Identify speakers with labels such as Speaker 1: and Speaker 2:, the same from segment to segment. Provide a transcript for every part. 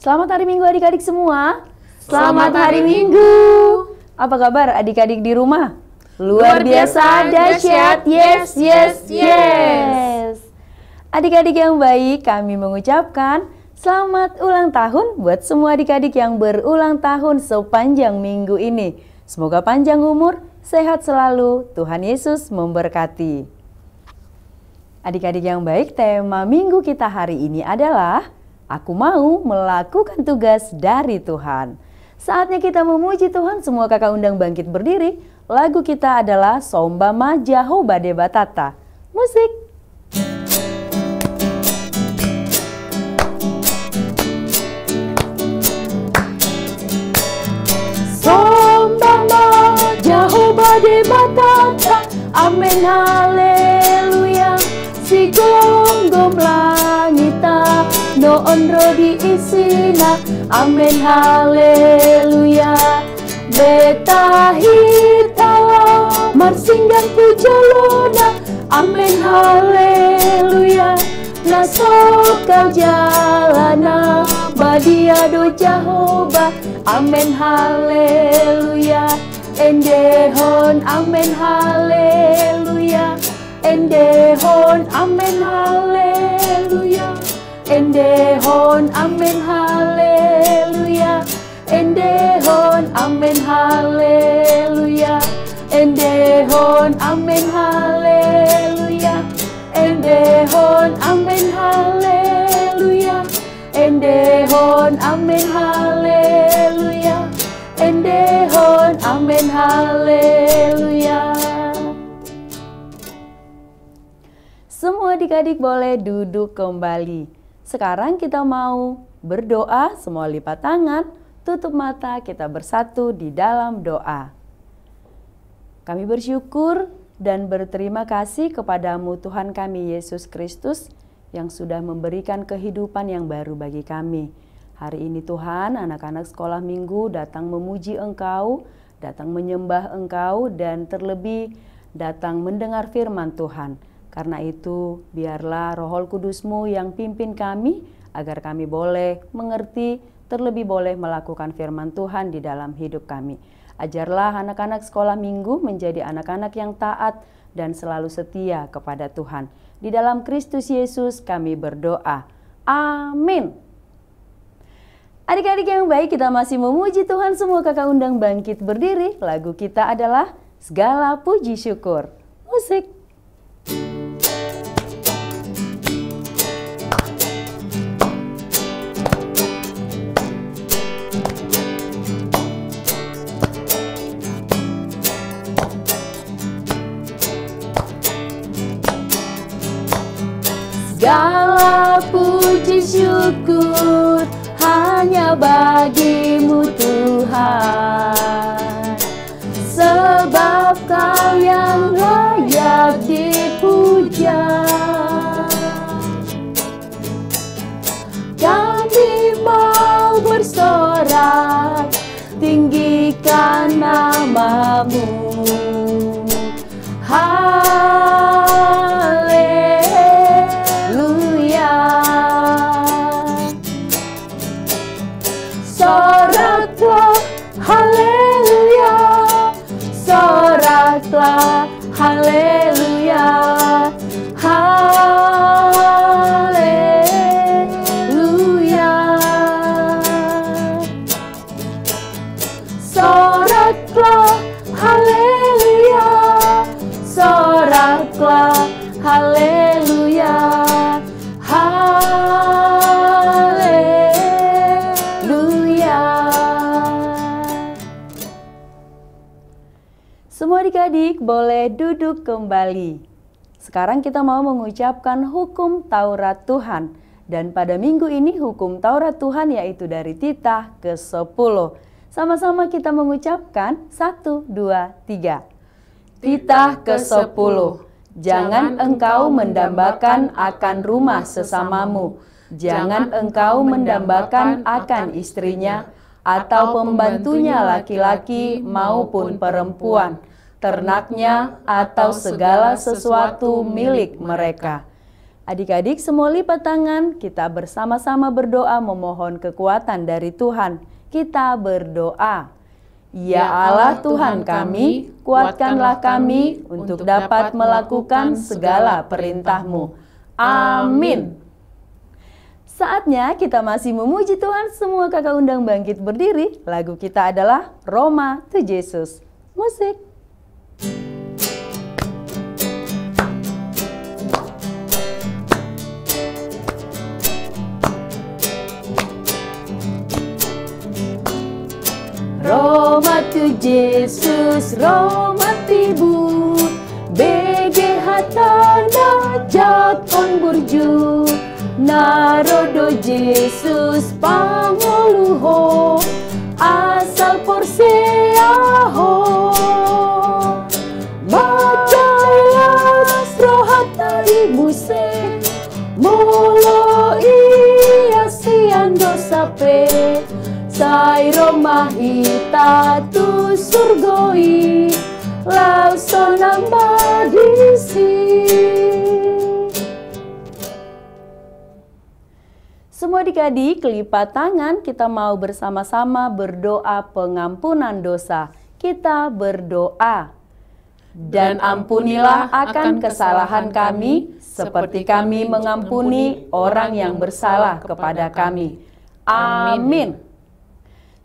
Speaker 1: Selamat hari Minggu adik-adik semua. Selamat hari Minggu. Apa kabar adik-adik di rumah? Luar biasa, dahsyat, yes, yes, yes. Adik-adik yang baik, kami mengucapkan selamat ulang tahun buat semua adik-adik yang berulang tahun sepanjang minggu ini. Semoga panjang umur, sehat selalu, Tuhan Yesus memberkati. Adik-adik yang baik, tema minggu kita hari ini adalah Aku mau melakukan tugas dari Tuhan. Saatnya kita memuji Tuhan, semua kakak undang bangkit berdiri. Lagu kita adalah Sombama Jahoba de Batata. Musik. Sombama Jahoba de Batata, amen haleluya. Si gonggong langita no onro di isina, amen haleluya. Beta hitala marsinggan pujalona, amen haleluya. Nasoka jalana badia do Jahoba, amen haleluya. Endehon amen haleluya. Endehon amen haleluya. Endehon amen haleluya. Endehon amen haleluya. Endehon amen haleluya. Endehon amen haleluya. Endehon amen haleluya. Endehon amen haleluya. Semua adik-adik boleh duduk kembali. Sekarang kita mau berdoa, semua lipat tangan, tutup mata, kita bersatu di dalam doa. Kami bersyukur dan berterima kasih kepadamu Tuhan kami Yesus Kristus yang sudah memberikan kehidupan yang baru bagi kami. Hari ini Tuhan, anak-anak sekolah minggu datang memuji Engkau, datang menyembah Engkau, dan terlebih datang mendengar firman Tuhan. Karena itu, biarlah Roh Kudus-Mu yang pimpin kami, agar kami boleh mengerti, terlebih boleh melakukan firman Tuhan di dalam hidup kami. Ajarlah anak-anak sekolah minggu menjadi anak-anak yang taat dan selalu setia kepada Tuhan. Di dalam Kristus Yesus kami berdoa. Amin. Adik-adik yang baik, kita masih memuji Tuhan. Semua kakak undang bangkit berdiri. Lagu kita adalah Segala Puji Syukur. Musik. Segala puji syukur hanya bagimu Tuhan, sebab Kau yang layak dipuja. Kami mau bersorak, tinggikan nama-Mu. Soraklah, haleluya. Soraklah, haleluya. Haleluya. Soraklah, haleluya. Soraklah, haleluya. Semua adik-adik boleh duduk kembali. Sekarang kita mau mengucapkan hukum Taurat Tuhan. Dan pada minggu ini hukum Taurat Tuhan yaitu dari titah ke-10. Sama-sama kita mengucapkan 1, 2, 3. Titah ke-10. Jangan engkau mendambakan akan rumah sesamamu. Jangan engkau mendambakan akan istrinya atau pembantunya laki-laki maupun perempuan, ternaknya atau segala sesuatu milik mereka. Adik-adik semua lipat tangan, kita bersama-sama berdoa memohon kekuatan dari Tuhan. Kita berdoa. Ya Allah Tuhan kami, kuatkanlah kami untuk dapat melakukan segala perintah-Mu. Amin. Saatnya kita masih memuji Tuhan. Semua kakak undang bangkit berdiri. Lagu kita adalah Roma to Jesus. Musik. Roma to Jesus, Roma tibur, BG hatana jakon burju, narodo Jesus pangoluho, asal porseaho, majalas rohata ibuse, molo iya siando sape. Sai Roma hita tu surgoi, lau sonang badisi. Semua adik-adik lipat tangan, kita mau bersama-sama berdoa pengampunan dosa. Kita berdoa. Dan ampunilah akan kesalahan kami, seperti kami mengampuni orang yang bersalah kepada kami. Amin.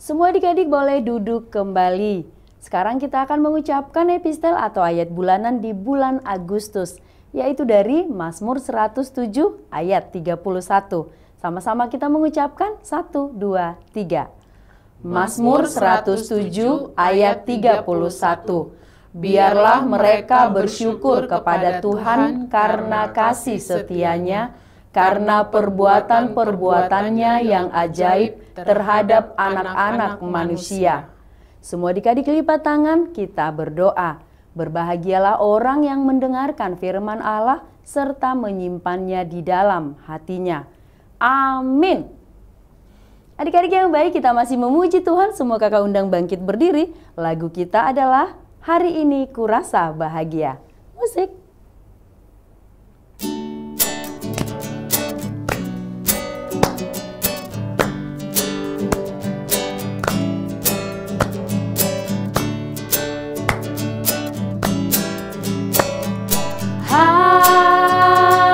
Speaker 1: Semua adik-adik boleh duduk kembali. Sekarang kita akan mengucapkan epistel atau ayat bulanan di bulan Agustus, yaitu dari Mazmur 107 ayat 31. Sama-sama kita mengucapkan 1, 2, 3. Mazmur 107 ayat 31. Biarlah mereka bersyukur kepada Tuhan karena kasih setianya, karena perbuatan-perbuatannya yang ajaib terhadap anak-anak manusia. Semua adik-adik lipat tangan, kita berdoa. Berbahagialah orang yang mendengarkan firman Allah serta menyimpannya di dalam hatinya. Amin. Adik-adik yang baik, kita masih memuji Tuhan. Semua kakak undang bangkit berdiri. Lagu kita adalah Hari Ini Kurasa Bahagia. Musik.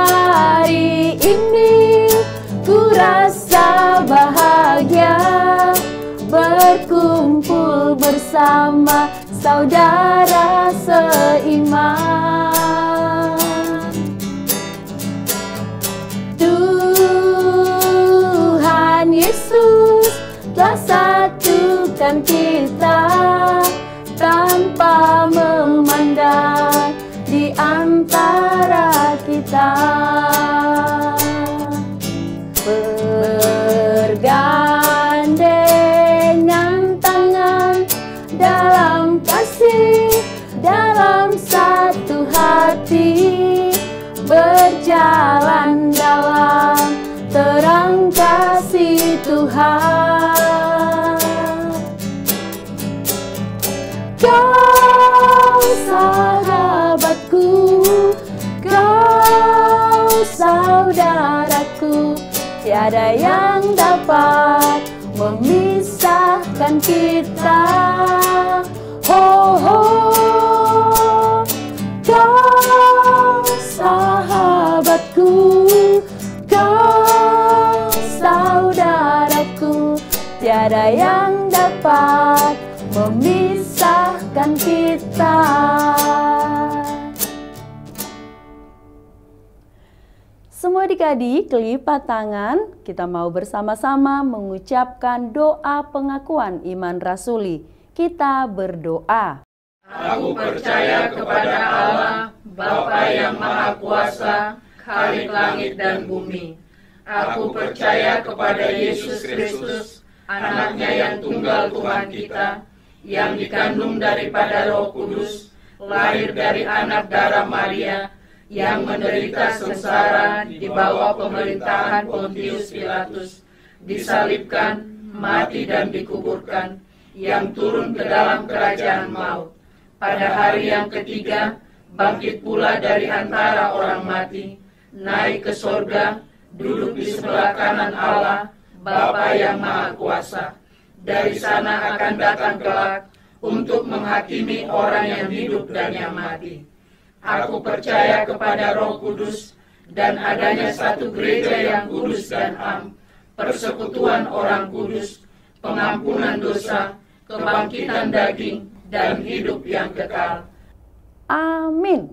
Speaker 1: Hari ini ku rasa bahagia, berkumpul bersama saudara seiman. Tuhan Yesus telah satukan kita tanpa memandang di antara kita. Bergandengan tangan dalam kasih, dalam satu hati, berjalan dalam terang kasih Tuhan. Kau sahabatku, kau saudaraku, tiada yang dapat memisahkan kita. Oh, oh, kau sahabatku, kau saudaraku, tiada yang dapat memisahkan kita. Semua adik-adik lipat tangan, kita mau bersama-sama mengucapkan doa pengakuan iman rasuli. Kita berdoa.
Speaker 2: Aku percaya kepada Allah, Bapa yang Maha Kuasa, Khalik langit dan bumi. Aku percaya kepada Yesus Kristus, anaknya yang tunggal Tuhan kita, yang dikandung daripada Roh Kudus, lahir dari anak darah Maria, yang menderita sengsara di bawah pemerintahan Pontius Pilatus, disalibkan, mati dan dikuburkan, yang turun ke dalam kerajaan maut. Pada hari yang ketiga, bangkit pula dari antara orang mati, naik ke sorga, duduk di sebelah kanan Allah, Bapa yang Maha Kuasa. Dari sana akan datang kelak untuk menghakimi orang yang hidup dan yang mati. Aku percaya kepada Roh Kudus dan adanya satu gereja yang kudus dan am, persekutuan orang kudus, pengampunan dosa, kebangkitan daging, dan hidup yang kekal.
Speaker 1: Amin.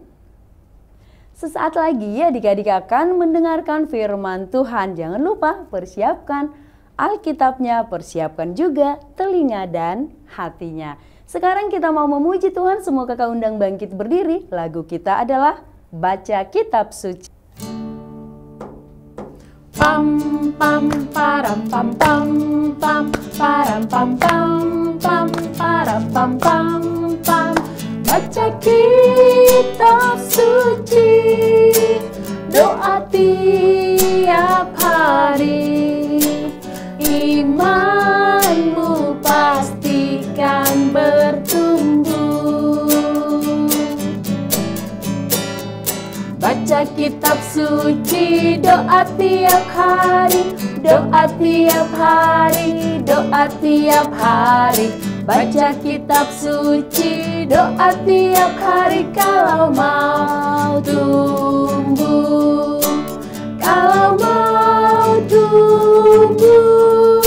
Speaker 1: Sesaat lagi adik-adik akan mendengarkan firman Tuhan. Jangan lupa persiapkan Alkitabnya, persiapkan juga telinga dan hatinya. Sekarang kita mau memuji Tuhan, semua kakak undang bangkit berdiri. Lagu kita adalah Baca Kitab Suci. Pam pam param pam pam pam param pam pam pam param pam pam pam. Baca kitab suci, doa tiap hari, imanmu pastikan bertumbuh. Baca kitab suci, doa tiap hari, doa tiap hari, doa tiap hari. Baca kitab suci, doa tiap hari kalau mau tumbuh. Kalau mau tumbuh,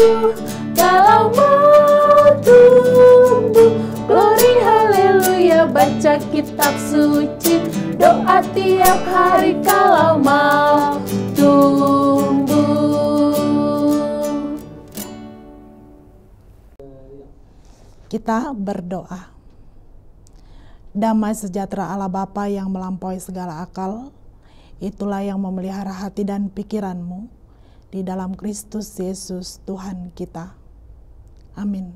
Speaker 1: kalau mau tumbuh. Glory haleluya, baca kitab suci, doa tiap hari kalau mau tumbuh.
Speaker 3: Kita berdoa. Damai sejahtera Allah Bapa yang melampaui segala akal, itulah yang memelihara hati dan pikiranmu di dalam Kristus Yesus Tuhan kita. Amin.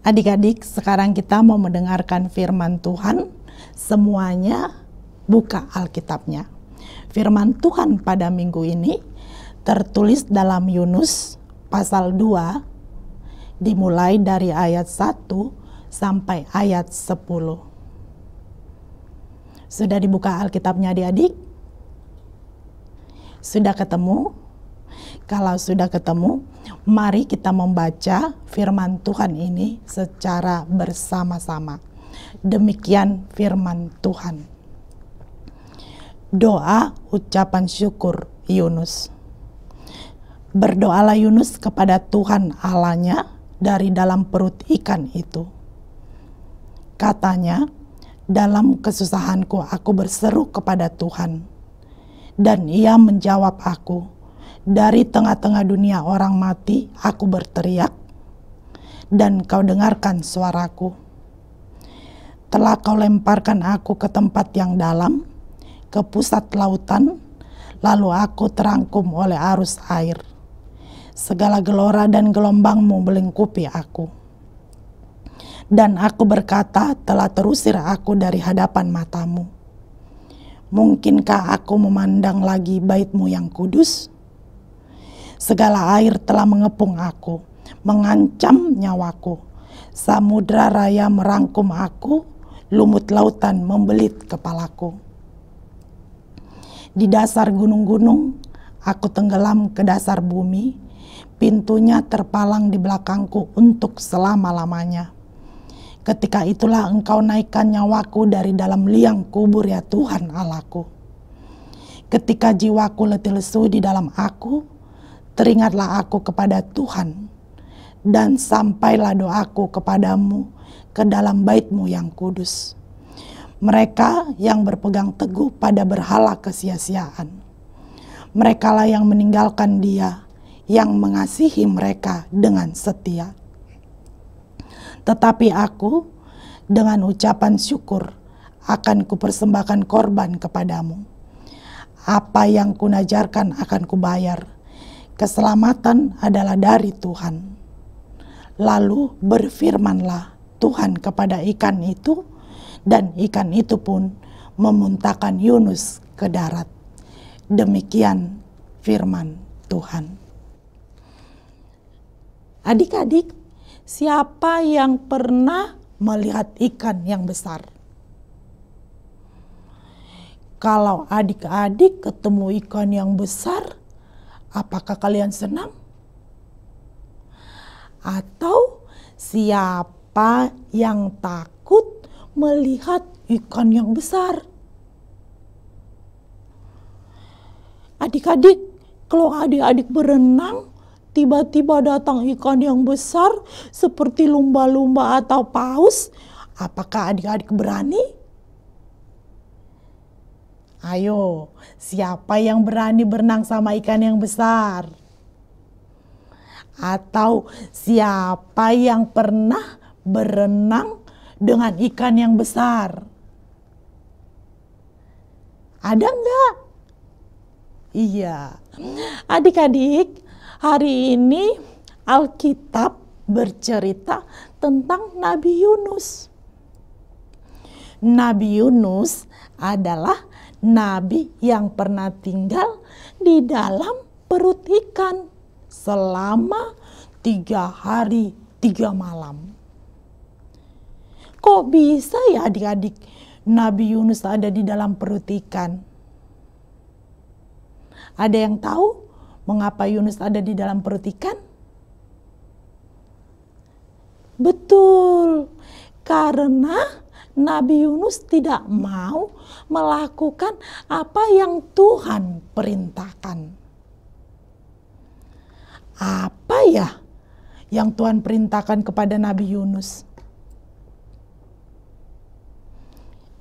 Speaker 3: Adik-adik, sekarang kita mau mendengarkan firman Tuhan. Semuanya buka Alkitabnya. Firman Tuhan pada minggu ini tertulis dalam Yunus pasal 2, dimulai dari ayat 1 sampai ayat 10. Sudah dibuka Alkitabnya adik-adik? Sudah ketemu? Kalau sudah ketemu, mari kita membaca firman Tuhan ini secara bersama-sama. Demikian firman Tuhan. Doa ucapan syukur Yunus. Berdoalah Yunus kepada Tuhan Allahnya dari dalam perut ikan itu. Katanya, dalam kesusahanku aku berseru kepada Tuhan, dan Ia menjawab aku. Dari tengah-tengah dunia orang mati aku berteriak, dan Kau dengarkan suaraku. Telah Kau lemparkan aku ke tempat yang dalam, ke pusat lautan, lalu aku terangkum oleh arus air. Segala gelora dan gelombangmu melingkupi aku. Dan aku berkata, telah terusir aku dari hadapan matamu. Mungkinkah aku memandang lagi bait-Mu yang kudus? Segala air telah mengepung aku, mengancam nyawaku. Samudra raya merangkum aku, lumut lautan membelit kepalaku. Di dasar gunung-gunung, aku tenggelam ke dasar bumi. Pintunya terpalang di belakangku untuk selama-lamanya. Ketika itulah Engkau naikkan nyawaku dari dalam liang kubur ya Tuhan Allahku. Ketika jiwaku letih lesu di dalam aku, teringatlah aku kepada Tuhan, dan sampailah doaku kepadamu ke dalam bait-Mu yang kudus. Mereka yang berpegang teguh pada berhala kesia-siaan, merekalah yang meninggalkan Dia yang mengasihi mereka dengan setia. Tetapi aku dengan ucapan syukur akan kupersembahkan korban kepadamu. Apa yang kunajarkan akan kubayar. Keselamatan adalah dari Tuhan. Lalu berfirmanlah Tuhan kepada ikan itu, dan ikan itu pun memuntahkan Yunus ke darat. Demikian firman Tuhan. Adik-adik, siapa yang pernah melihat ikan yang besar? Kalau adik-adik ketemu ikan yang besar, apakah kalian senang? Atau siapa yang takut melihat ikan yang besar? Adik-adik, kalau adik-adik berenang, tiba-tiba datang ikan yang besar seperti lumba-lumba atau paus, apakah adik-adik berani? Ayo, siapa yang berani berenang sama ikan yang besar? Atau siapa yang pernah berenang dengan ikan yang besar? Ada enggak? Iya. Adik-adik, hari ini Alkitab bercerita tentang Nabi Yunus. Nabi Yunus adalah nabi yang pernah tinggal di dalam perut ikan selama 3 hari 3 malam. Kok bisa ya adik-adik Nabi Yunus ada di dalam perut ikan? Ada yang tahu mengapa Yunus ada di dalam perut ikan? Betul, karena Nabi Yunus tidak mau melakukan apa yang Tuhan perintahkan. Apa ya yang Tuhan perintahkan kepada Nabi Yunus?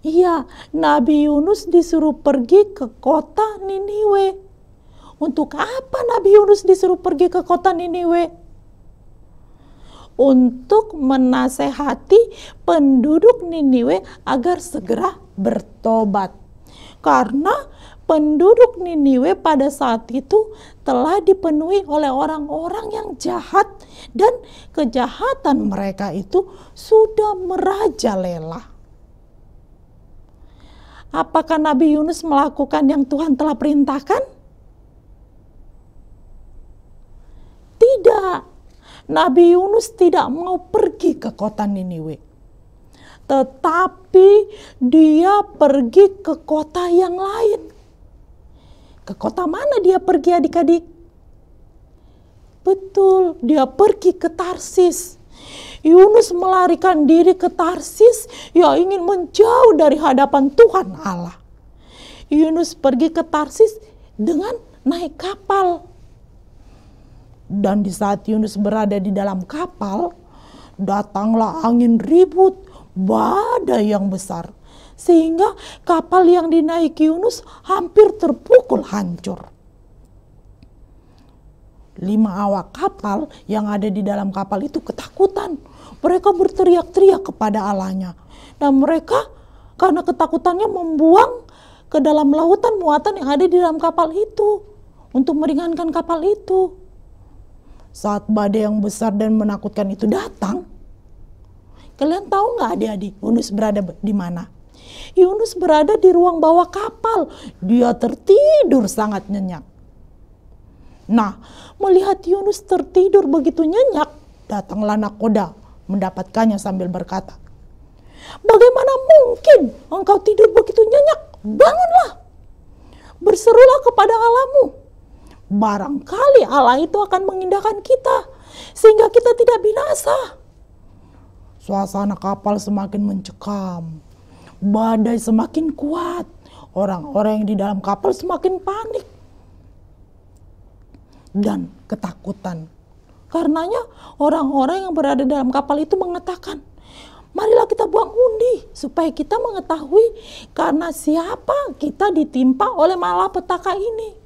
Speaker 3: Iya, Nabi Yunus disuruh pergi ke kota Niniwe. Untuk apa Nabi Yunus disuruh pergi ke kota Niniwe? Untuk menasehati penduduk Niniwe agar segera bertobat. Karena penduduk Niniwe pada saat itu telah dipenuhi oleh orang-orang yang jahat dan kejahatan mereka itu sudah merajalela. Apakah Nabi Yunus melakukan yang Tuhan telah perintahkan? Tidak. Nabi Yunus tidak mau pergi ke kota Niniwe. Tetapi dia pergi ke kota yang lain. Ke kota mana dia pergi adik-adik? Betul, dia pergi ke Tarsis. Yunus melarikan diri ke Tarsis, ia ingin menjauh dari hadapan Tuhan Allah. Yunus pergi ke Tarsis dengan naik kapal. Dan di saat Yunus berada di dalam kapal, datanglah angin ribut, badai yang besar. Sehingga kapal yang dinaiki Yunus hampir terpukul hancur. 5 awak kapal yang ada di dalam kapal itu ketakutan. Mereka berteriak-teriak kepada Allahnya. Dan mereka karena ketakutannya membuang ke dalam lautan muatan yang ada di dalam kapal itu. Untuk meringankan kapal itu. Saat badai yang besar dan menakutkan itu datang, kalian tahu nggak adik-adik Yunus berada di mana? Yunus berada di ruang bawah kapal. Dia tertidur sangat nyenyak. Nah, melihat Yunus tertidur begitu nyenyak, datanglah nakoda mendapatkannya sambil berkata, "Bagaimana mungkin engkau tidur begitu nyenyak? Bangunlah, berserulah kepada Allahmu. Barangkali Allah itu akan mengindahkan kita, sehingga kita tidak binasa." Suasana kapal semakin mencekam. Badai semakin kuat. Orang-orang yang di dalam kapal semakin panik dan ketakutan. Karenanya orang-orang yang berada dalam kapal itu mengatakan, "Marilah kita buang undi supaya kita mengetahui karena siapa kita ditimpa oleh malapetaka ini."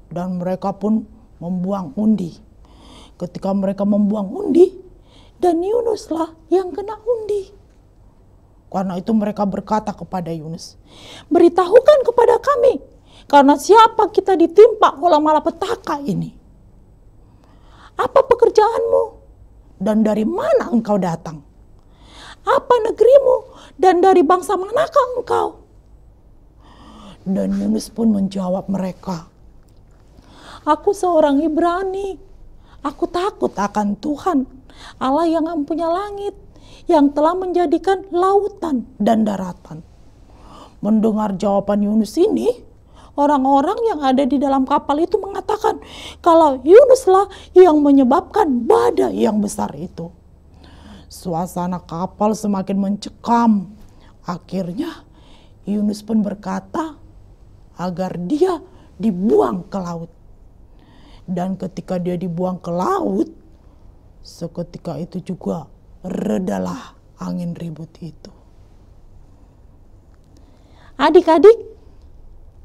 Speaker 3: Dan mereka pun membuang undi. Ketika mereka membuang undi, dan Yunuslah yang kena undi. Karena itu mereka berkata kepada Yunus, "Beritahukan kepada kami, karena siapa kita ditimpa oleh malapetaka ini? Apa pekerjaanmu? Dan dari mana engkau datang? Apa negerimu? Dan dari bangsa manakah engkau?" Dan Yunus pun menjawab mereka, "Aku seorang Ibrani. Aku takut akan Tuhan, Allah yang mempunyai langit, yang telah menjadikan lautan dan daratan. mendengar jawaban Yunus ini, orang-orang yang ada di dalam kapal itu mengatakan kalau Yunuslah yang menyebabkan badai yang besar itu. Suasana kapal semakin mencekam. Akhirnya Yunus pun berkata agar dia dibuang ke laut. Dan ketika dia dibuang ke laut, seketika itu juga redalah angin ribut itu. Adik-adik,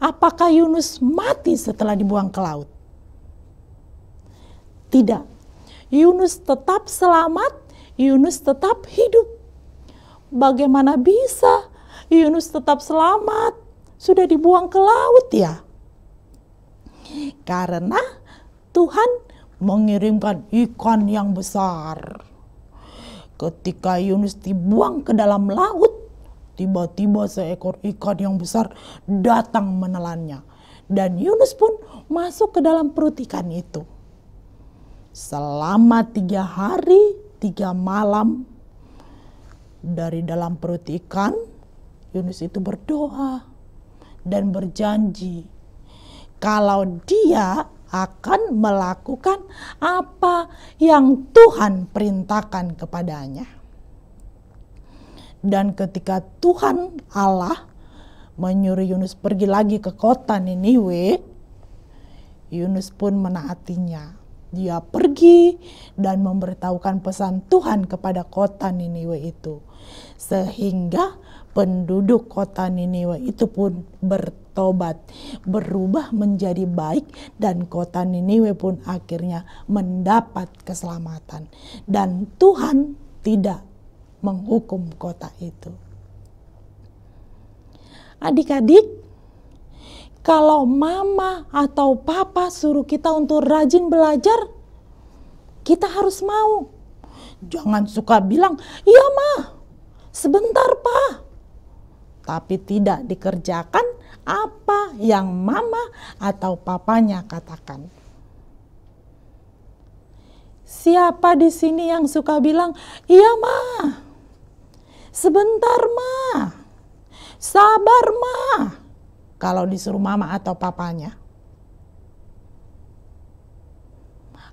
Speaker 3: apakah Yunus mati setelah dibuang ke laut? Tidak. Yunus tetap selamat, Yunus tetap hidup. Bagaimana bisa Yunus tetap selamat? Sudah dibuang ke laut ya? Karena Tuhan mengirimkan ikan yang besar. Ketika Yunus dibuang ke dalam laut, tiba-tiba seekor ikan yang besar datang menelannya. Dan Yunus pun masuk ke dalam perut ikan itu. Selama 3 hari, 3 malam, dari dalam perut ikan, Yunus itu berdoa dan berjanji kalau dia akan melakukan apa yang Tuhan perintahkan kepadanya. Dan ketika Tuhan Allah menyuruh Yunus pergi lagi ke kota Niniwe, Yunus pun menaatinya. Dia pergi dan memberitahukan pesan Tuhan kepada kota Niniwe itu. Sehingga penduduk kota Niniwe itu pun bertobat, berubah menjadi baik, dan kota Niniwe pun akhirnya mendapat keselamatan. Dan Tuhan tidak menghukum kota itu. Adik-adik, kalau mama atau papa suruh kita untuk rajin belajar, kita harus mau. Jangan suka bilang, "Iya Ma, sebentar Pa," tapi tidak dikerjakan apa yang mama atau papanya katakan. Siapa di sini yang suka bilang, "Iya Ma, sebentar Ma, sabar Ma," kalau disuruh mama atau papanya?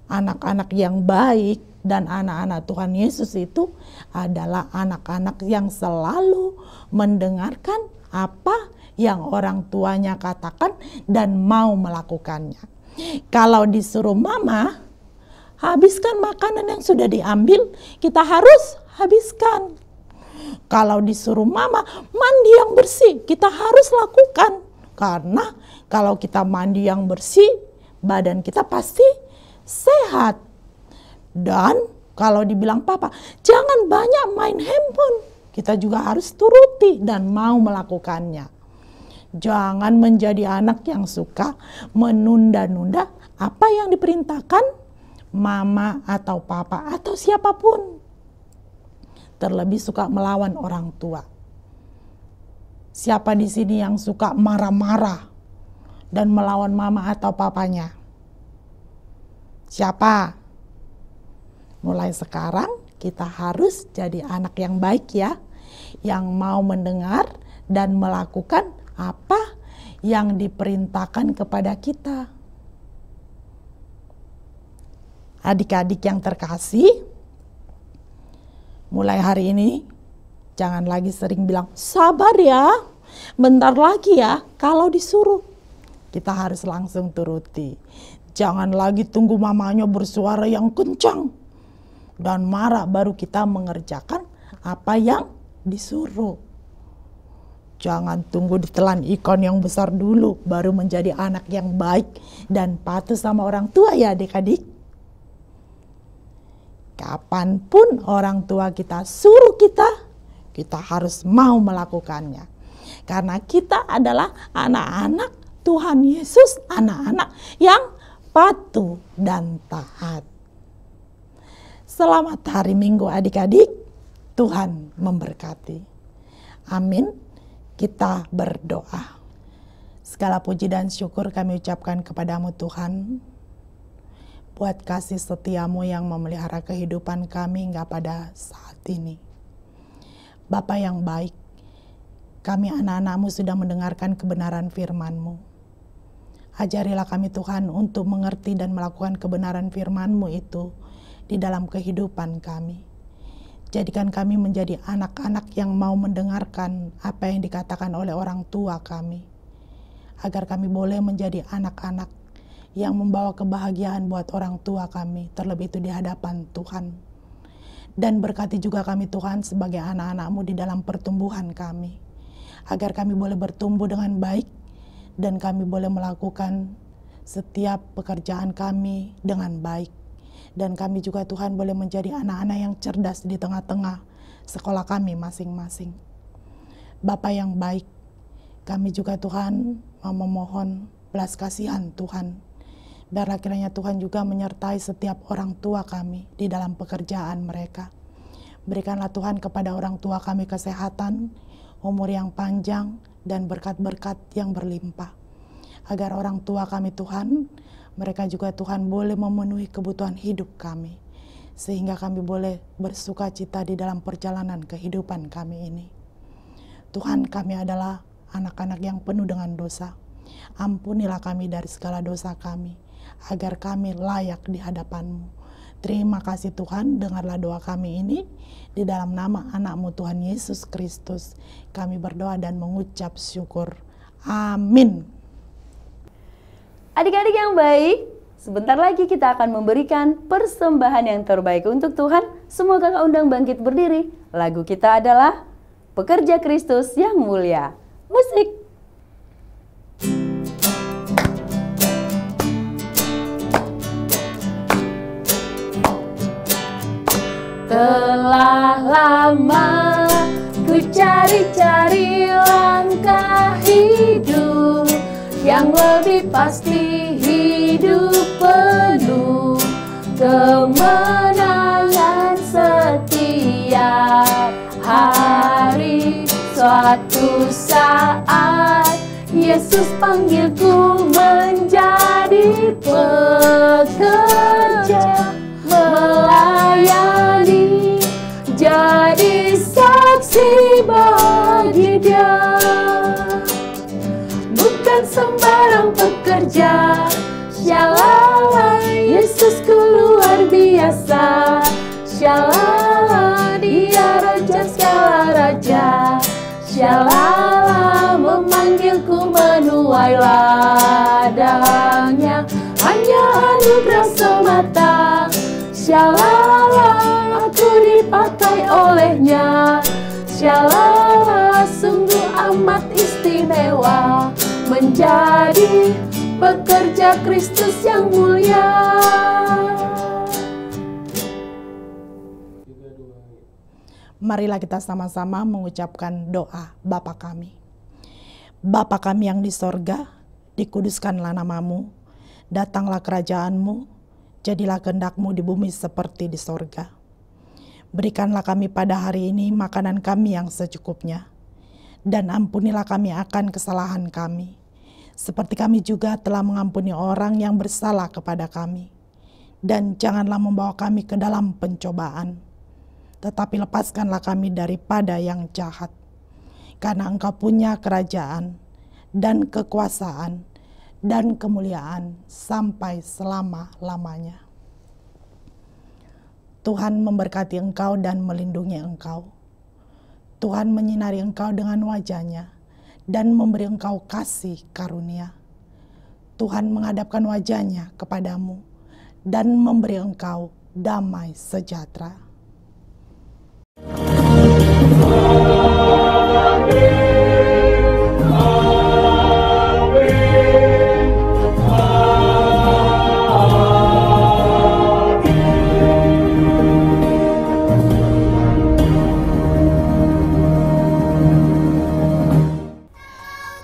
Speaker 3: Anak-anak yang baik dan anak-anak Tuhan Yesus itu adalah anak-anak yang selalu mendengarkan apa yang orang tuanya katakan dan mau melakukannya. Kalau disuruh mama, habiskan makanan yang sudah diambil, kita harus habiskan. Kalau disuruh mama, mandi yang bersih, kita harus lakukan. Karena kalau kita mandi yang bersih, badan kita pasti sehat. Dan kalau dibilang papa, jangan banyak main handphone, kita juga harus turuti dan mau melakukannya. Jangan menjadi anak yang suka menunda-nunda apa yang diperintahkan mama atau papa atau siapapun. Terlebih suka melawan orang tua. Siapa di sini yang suka marah-marah dan melawan mama atau papanya? Siapa? Mulai sekarang kita harus jadi anak yang baik ya, yang mau mendengar dan melakukan apa yang diperintahkan kepada kita. Adik-adik yang terkasih, mulai hari ini jangan lagi sering bilang, "Sabar ya, bentar lagi ya." Kalau disuruh, kita harus langsung turuti. Jangan lagi tunggu mamanya bersuara yang kencang dan marah baru kita mengerjakan apa yang disuruh. Jangan tunggu ditelan ikan yang besar dulu baru menjadi anak yang baik dan patuh sama orang tua ya adik-adik. Kapanpun orang tua kita suruh kita harus mau melakukannya. Karena kita adalah anak-anak Tuhan Yesus, anak-anak yang patuh dan taat. Selamat hari Minggu adik-adik, Tuhan memberkati. Amin. Kita berdoa. Segala puji dan syukur kami ucapkan kepadamu Tuhan, buat kasih setiamu yang memelihara kehidupan kami hingga pada saat ini. Bapa yang baik, kami anak-anak-Mu sudah mendengarkan kebenaran firman-Mu. Ajarilah kami Tuhan untuk mengerti dan melakukan kebenaran firman-Mu itu di dalam kehidupan kami. Jadikan kami menjadi anak-anak yang mau mendengarkan apa yang dikatakan oleh orang tua kami. Agar kami boleh menjadi anak-anak yang membawa kebahagiaan buat orang tua kami, terlebih itu di hadapan Tuhan. Dan berkati juga kami Tuhan sebagai anak-anak-Mu di dalam pertumbuhan kami. Agar kami boleh bertumbuh dengan baik dan kami boleh melakukan setiap pekerjaan kami dengan baik. Dan kami juga Tuhan boleh menjadi anak-anak yang cerdas di tengah-tengah sekolah kami masing-masing. Bapa yang baik, kami juga Tuhan memohon belas kasihan Tuhan. Biarlah kiranya Tuhan juga menyertai setiap orang tua kami di dalam pekerjaan mereka. Berikanlah Tuhan kepada orang tua kami kesehatan, umur yang panjang, dan berkat-berkat yang berlimpah. Agar orang tua kami Tuhan, mereka juga Tuhan boleh memenuhi kebutuhan hidup kami. Sehingga kami boleh bersuka cita di dalam perjalanan kehidupan kami ini. Tuhan, kami adalah anak-anak yang penuh dengan dosa. Ampunilah kami dari segala dosa kami, agar kami layak di hadapan-Mu. Terima kasih Tuhan, dengarlah doa kami ini. Di dalam nama anak-Mu Tuhan Yesus Kristus, kami berdoa dan mengucap syukur. Amin.
Speaker 1: Adik-adik yang baik, sebentar lagi kita akan memberikan persembahan yang terbaik untuk Tuhan. Semoga Kak undang bangkit berdiri. Lagu kita adalah Pekerja Kristus yang Mulia. Musik. Telah lama ku cari-cari langkah hidup yang lebih pasti, hidup penuh kemenangan setiap hari. Suatu saat Yesus panggilku menjadi pekerja, melayani, jadi saksi bagi Dia. Bukan sembarang pekerja, shalala, Yesusku luar biasa. Shalala, Dia Raja segala raja. Shalala, memanggilku menuai ladangnya, hanya anugerah semata. Shalala, aku dipakai olehnya. Shalala, sungguh amat istimewa menjadi pekerja Kristus yang mulia.
Speaker 3: Marilah kita sama-sama mengucapkan doa Bapa kami. Bapa kami yang di sorga, dikuduskanlah nama-Mu, datanglah kerajaan-Mu, jadilah kehendak-Mu di bumi seperti di sorga. Berikanlah kami pada hari ini makanan kami yang secukupnya, dan ampunilah kami akan kesalahan kami, seperti kami juga telah mengampuni orang yang bersalah kepada kami. Dan janganlah membawa kami ke dalam pencobaan, tetapi lepaskanlah kami daripada yang jahat. Karena Engkau punya kerajaan dan kekuasaan dan kemuliaan sampai selama-lamanya. Tuhan memberkati engkau dan melindungi engkau. Tuhan menyinari engkau dengan wajah-Nya dan memberi engkau kasih karunia. Tuhan menghadapkan wajah-Nya kepadamu dan memberi engkau damai sejahtera.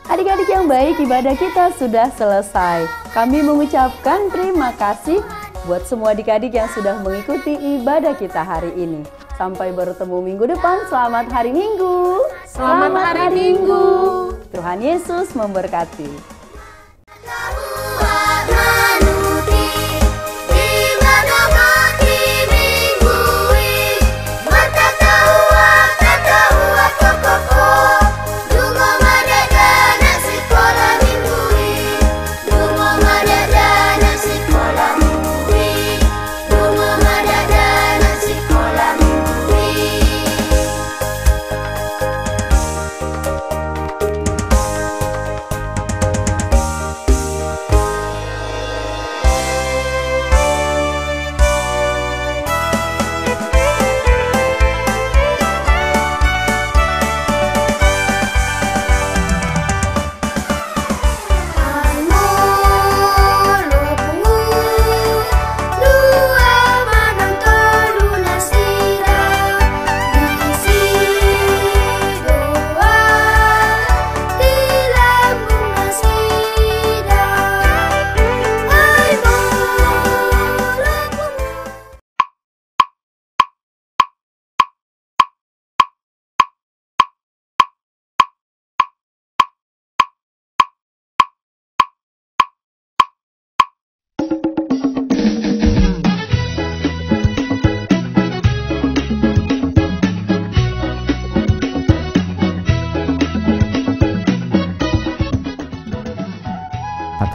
Speaker 1: Adik-adik yang baik, ibadah kita sudah selesai. Kami mengucapkan terima kasih buat semua adik-adik yang sudah mengikuti ibadah kita hari ini. Sampai bertemu minggu depan. Selamat hari Minggu.
Speaker 2: Selamat hari Minggu.
Speaker 1: Tuhan Yesus memberkati.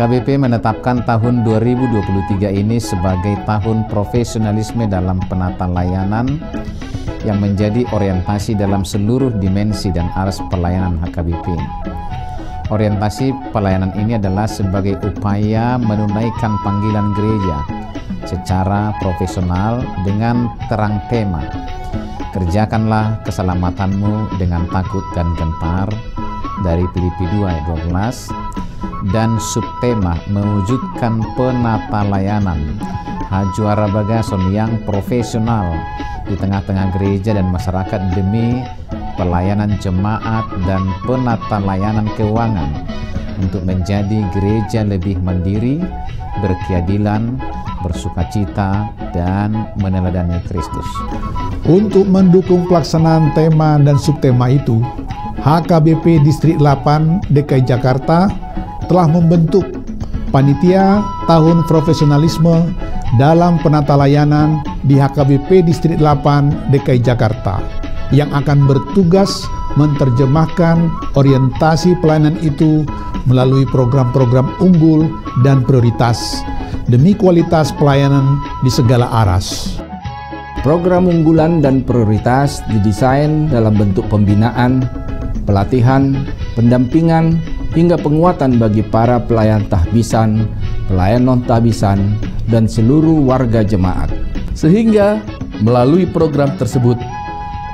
Speaker 4: HKBP menetapkan tahun 2023 ini sebagai tahun profesionalisme dalam penata layanan yang menjadi orientasi dalam seluruh dimensi dan aras pelayanan HKBP. Orientasi pelayanan ini adalah sebagai upaya menunaikan panggilan gereja secara profesional dengan terang tema, kerjakanlah keselamatanmu dengan takut dan gentar, dari Filipi 2 ayat 12, dan subtema mewujudkan penata layanan Hajuara Bagason yang profesional di tengah-tengah gereja dan masyarakat demi pelayanan jemaat dan penata layanan keuangan untuk menjadi gereja lebih mandiri, berkeadilan, bersukacita, dan meneladani Kristus.
Speaker 5: Untuk mendukung pelaksanaan tema dan subtema itu, HKBP Distrik 8 DKI Jakarta telah membentuk Panitia Tahun Profesionalisme dalam Penata Layanan di HKBP Distrik 8 DKI Jakarta yang akan bertugas menerjemahkan orientasi pelayanan itu melalui program-program unggul dan prioritas demi kualitas pelayanan di segala aras.
Speaker 6: Program unggulan dan prioritas didesain dalam bentuk pembinaan, pelatihan, pendampingan, hingga penguatan bagi para pelayan tahbisan, pelayan non-tahbisan, dan seluruh warga jemaat. Sehingga melalui program tersebut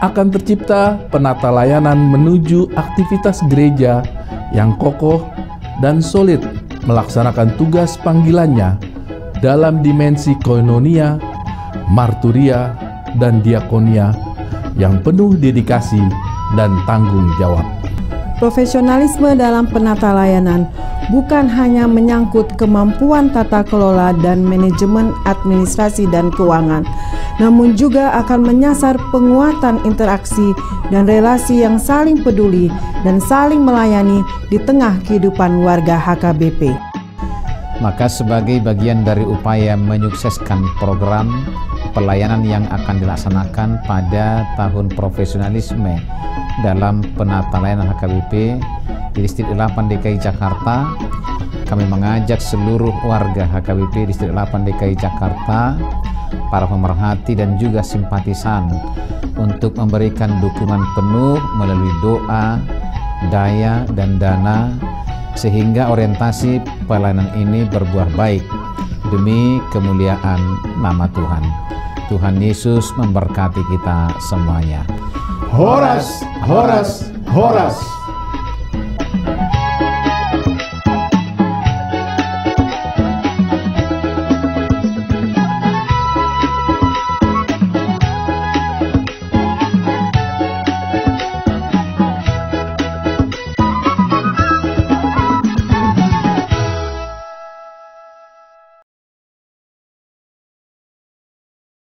Speaker 6: akan tercipta penata layanan menuju aktivitas gereja yang kokoh dan solid melaksanakan tugas panggilannya dalam dimensi koinonia, marturia, dan diakonia yang penuh dedikasi dan tanggung jawab.
Speaker 7: Profesionalisme dalam penata layanan bukan hanya menyangkut kemampuan tata kelola dan manajemen administrasi dan keuangan, namun juga akan menyasar penguatan interaksi dan relasi yang saling peduli dan saling melayani di tengah kehidupan warga HKBP.
Speaker 4: Maka sebagai bagian dari upaya menyukseskan program pelayanan yang akan dilaksanakan pada tahun profesionalisme dalam penata layanan HKBP di Distrik 8 DKI Jakarta, kami mengajak seluruh warga HKBP Distrik 8 DKI Jakarta, para pemerhati dan juga simpatisan untuk memberikan dukungan penuh melalui doa, daya, dan dana sehingga orientasi pelayanan ini berbuah baik demi kemuliaan nama Tuhan. Tuhan Yesus memberkati kita semuanya.
Speaker 5: Horas, horas, horas.